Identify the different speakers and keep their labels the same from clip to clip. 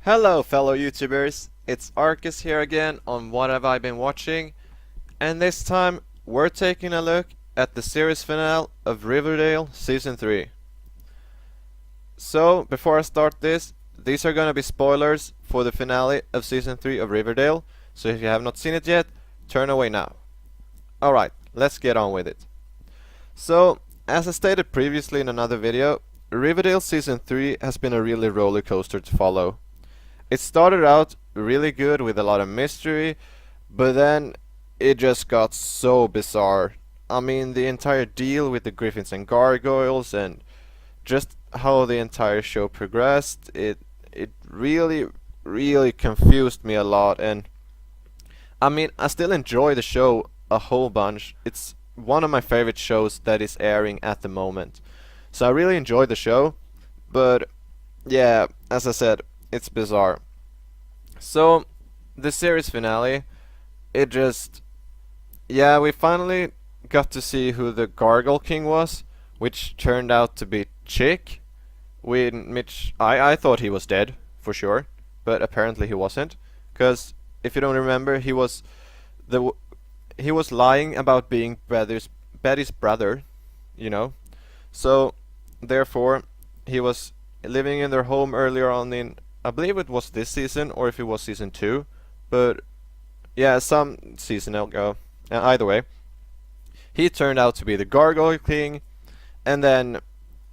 Speaker 1: Hello fellow YouTubers, it's Arcus here again on What Have I Been Watching, and this time we're taking a look at the series finale of Riverdale Season 3. So, before I start this, these are gonna be spoilers for the finale of Season 3 of Riverdale, so if you have not seen it yet, turn away now. Alright, let's get on with it. So, as I stated previously in another video, Riverdale Season 3 has been a really roller coaster to follow. It started out really good with a lot of mystery, but then it just got so bizarre. I mean, the entire deal with the Griffins and Gargoyles and just how the entire show progressed, it really confused me a lot. And I mean, I still enjoy the show a whole bunch. It's one of my favorite shows that is airing at the moment. So I really enjoy the show, but yeah, as I said, it's bizarre. So, the series finale, it just... yeah, we finally got to see who the Gargoyle King was, which turned out to be Chick, which I thought he was dead, for sure, but apparently he wasn't, because if you don't remember, he was lying about being Betty's brother, you know, so therefore he was living in their home earlier on in, I believe it was this season, or if it was season 2, but yeah, some season ago. Either way, he turned out to be the Gargoyle King, and then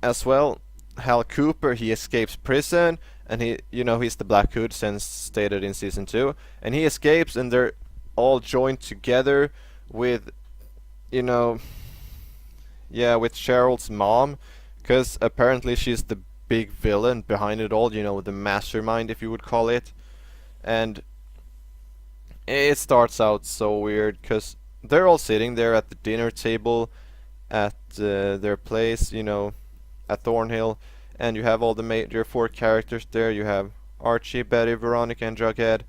Speaker 1: as well, Hal Cooper, he escapes prison, and he's the Black Hood since stated in season 2, and he escapes, and they're all joined together with, with Cheryl's mom, because apparently she's the big villain behind it all, the mastermind, if you would call it. And it starts out so weird, because they're all sitting there at the dinner table at their place, at Thornhill, and you have all the major 4 characters there. You have Archie, Betty, Veronica, and Jughead,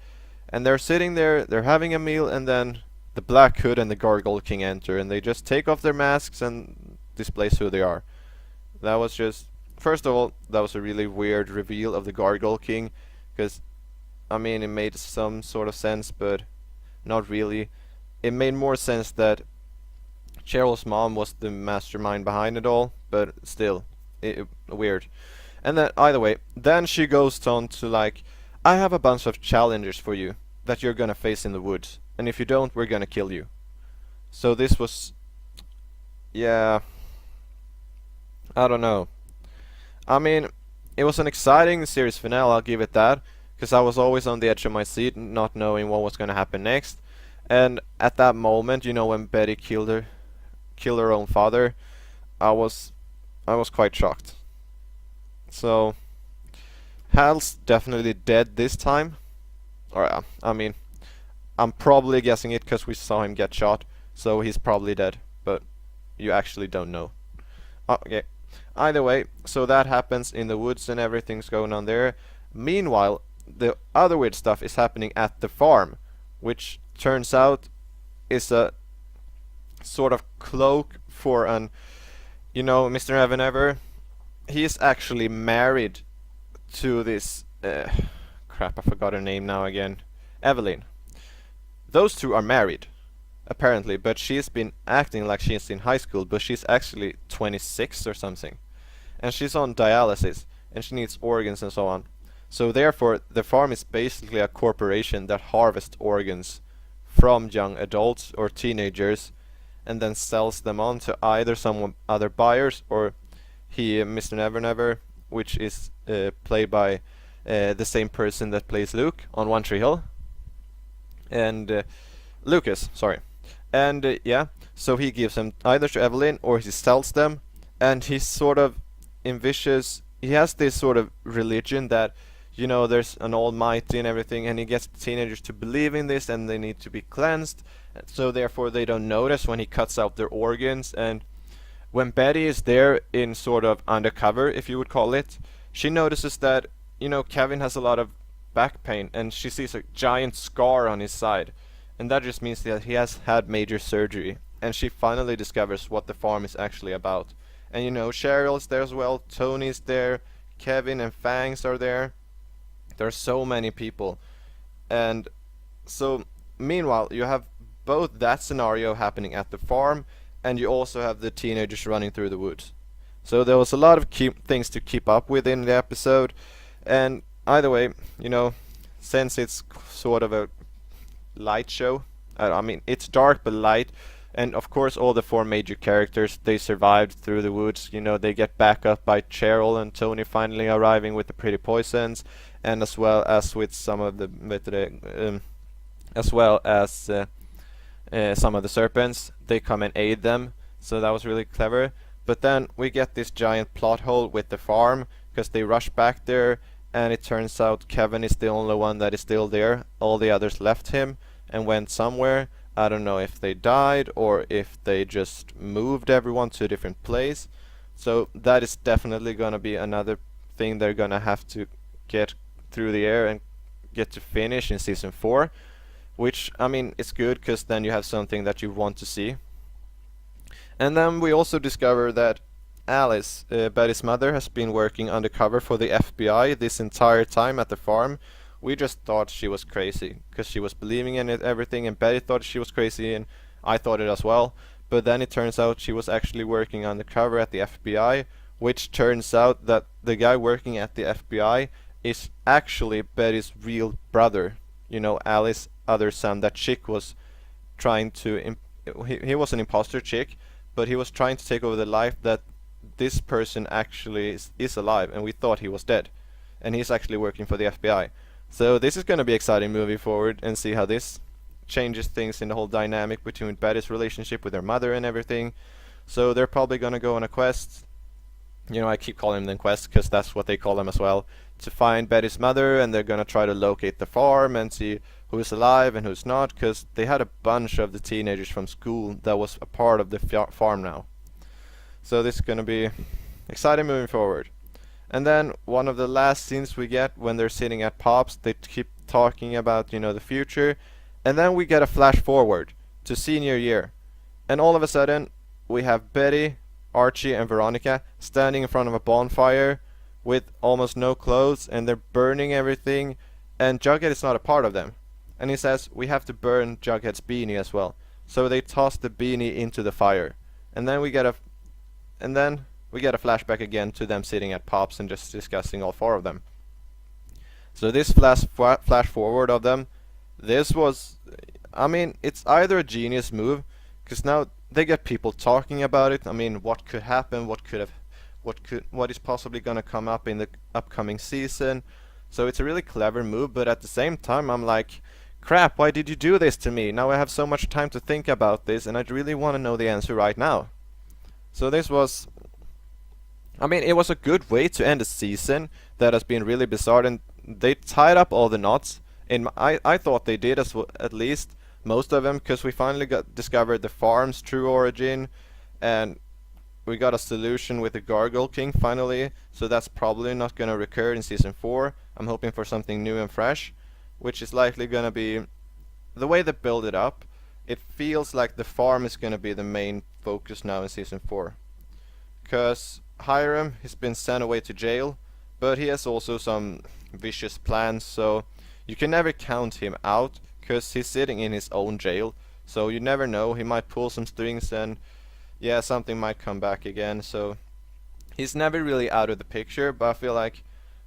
Speaker 1: and they're sitting there, they're having a meal, and then the Black Hood and the Gargoyle King enter, and they just take off their masks and displays who they are. That was just... first of all, that was a really weird reveal of the Gargoyle King, because, I mean, it made some sort of sense, but not really. It made more sense that Cheryl's mom was the mastermind behind it all, but still, weird. And then, either way, then she goes on to like, I have a bunch of challenges for you that you're gonna face in the woods, and if you don't, we're gonna kill you. So this was... yeah... I don't know. I mean, it was an exciting series finale, I'll give it that, because I was always on the edge of my seat, not knowing what was gonna happen next. And at that moment, when Betty killed her own father, I was quite shocked. So Hal's definitely dead this time. Or I mean, I'm probably guessing it because we saw him get shot, so he's probably dead, but you actually don't know. Okay. Either way, so that happens in the woods and everything's going on there. Meanwhile, the other weird stuff is happening at the farm, which turns out is a sort of cloak for an, Mr. Evan Ever. He's actually married to this, crap, I forgot her name now again. Evelyn. Those two are married, apparently, but she's been acting like she's in high school, but she's actually 26 or something. And she's on dialysis, and she needs organs and so on. So therefore, the farm is basically a corporation that harvests organs from young adults or teenagers, and then sells them on to either some other buyers, or Mr. Never Never, which is played by the same person that plays Luke on One Tree Hill. And Lucas, sorry. And yeah, so he gives them either to Evelyn or he sells them, and he sort of he has this sort of religion that, there's an almighty and everything, and he gets teenagers to believe in this, and they need to be cleansed, so therefore they don't notice when he cuts out their organs. And when Betty is there in sort of undercover, if you would call it, she notices that, Kevin has a lot of back pain, and she sees a giant scar on his side. And that just means that he has had major surgery, and she finally discovers what the farm is actually about. And Cheryl's there as well, Tony's there, Kevin and Fangs are there. There's so many people. And so, meanwhile, you have both that scenario happening at the farm, and you also have the teenagers running through the woods. So there was a lot of things to keep up with in the episode, and either way, you know, since it's sort of a light show, I mean, it's dark but light, and of course all the four major characters, they survived through the woods. You know, they get back up by Cheryl and Tony finally arriving with the pretty poisons, and as well as with some of the as well as some of the serpents, they come and aid them. So that was really clever. But then we get this giant plot hole with the farm because they rush back there, and it turns out Kevin is the only one that is still there. All the others left him and went somewhere. I don't know if they died or if they just moved everyone to a different place. So that is definitely gonna be another thing they're gonna have to get through the air and get to finish in season 4. Which, I mean, it's good because then you have something that you want to see. And then we also discover that Alice, Betty's mother, has been working undercover for the FBI this entire time at the farm. We just thought she was crazy because she was believing in it, everything, and Betty thought she was crazy, and I thought it as well. But then it turns out she was actually working undercover at the FBI, which turns out that the guy working at the FBI is actually Betty's real brother. You know, Alice's other son. That chick was trying to. He was an imposter chick, but he was trying to take over the life that this person actually is alive, and we thought he was dead, and he's actually working for the FBI. So this is going to be exciting moving forward, and see how this changes things in the whole dynamic between Betty's relationship with her mother and everything. So they're probably going to go on a quest. You know, I keep calling them quests because that's what they call them as well, to find Betty's mother, and they're going to try to locate the farm and see who's alive and who's not, because they had a bunch of the teenagers from school that was a part of the farm now. So this is going to be exciting moving forward. And then one of the last scenes we get when they're sitting at Pops, they keep talking about, you know, the future, and then we get a flash forward to senior year, and all of a sudden we have Betty, Archie, and Veronica standing in front of a bonfire with almost no clothes, and they're burning everything, and Jughead is not a part of them. And he says, we have to burn Jughead's beanie as well. So they toss the beanie into the fire. And then we get a flashback again to them sitting at Pops and just discussing all four of them. So this flash forward of them, this was, I mean, it's either a genius move, because now they get people talking about it. I mean, what could happen, what is possibly going to come up in the upcoming season. So it's a really clever move, but at the same time I'm like, crap, why did you do this to me? Now I have so much time to think about this, and I really want to know the answer right now. So this was, I mean, it was a good way to end a season that has been really bizarre, and they tied up all the knots. I thought they did at least most of them, because we finally discovered the farm's true origin, and we got a solution with the Gargoyle King finally. So that's probably not gonna recur in season 4. I'm hoping for something new and fresh, which is likely gonna be the way they build it up. It feels like the farm is gonna be the main focus now in season 4, because Hiram has been sent away to jail, but he has also some vicious plans, so you can never count him out, because he's sitting in his own jail. So you never know, he might pull some strings, and yeah, something might come back again. So he's never really out of the picture, but I feel like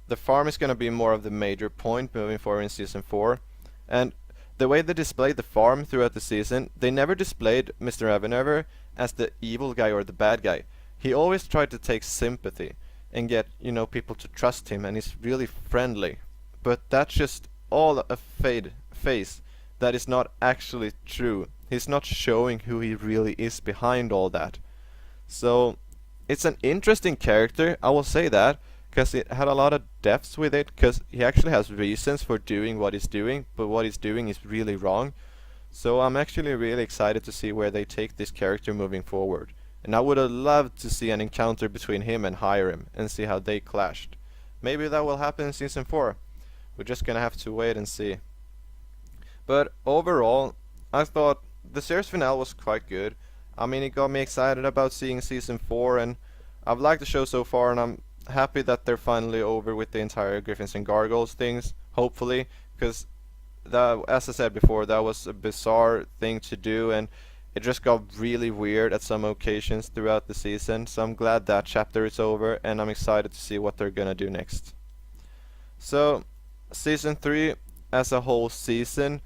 Speaker 1: the farm is going to be more of the major point moving forward in season 4. And the way they displayed the farm throughout the season, they never displayed Mr. Evanever as the evil guy or the bad guy. He always tried to take sympathy and get, you know, people to trust him, and he's really friendly. But that's just all a face that is not actually true. He's not showing who he really is behind all that. So it's an interesting character, I will say that, because it had a lot of depths with it, because he actually has reasons for doing what he's doing, but what he's doing is really wrong. So I'm actually really excited to see where they take this character moving forward. And I would have loved to see an encounter between him and Hiram and see how they clashed. Maybe that will happen in season 4. We're just gonna have to wait and see. But overall, I thought the series finale was quite good. I mean, it got me excited about seeing season 4, and I've liked the show so far, and I'm happy that they're finally over with the entire Griffins and Gargoyles things, hopefully, because that, as I said before, that was a bizarre thing to do, and it just got really weird at some occasions throughout the season. So I'm glad that chapter is over, and I'm excited to see what they're gonna do next. So, season 3 as a whole season,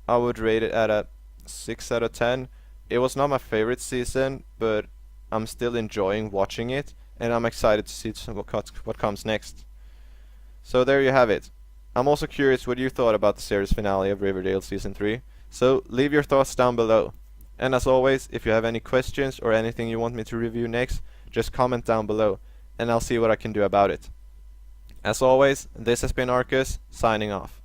Speaker 1: I would rate it at a 6 out of 10. It was not my favorite season, but I'm still enjoying watching it, and I'm excited to see what comes next. So there you have it. I'm also curious what you thought about the series finale of Riverdale Season 3, so leave your thoughts down below. And as always, if you have any questions or anything you want me to review next, just comment down below, and I'll see what I can do about it. As always, this has been Arcus, signing off.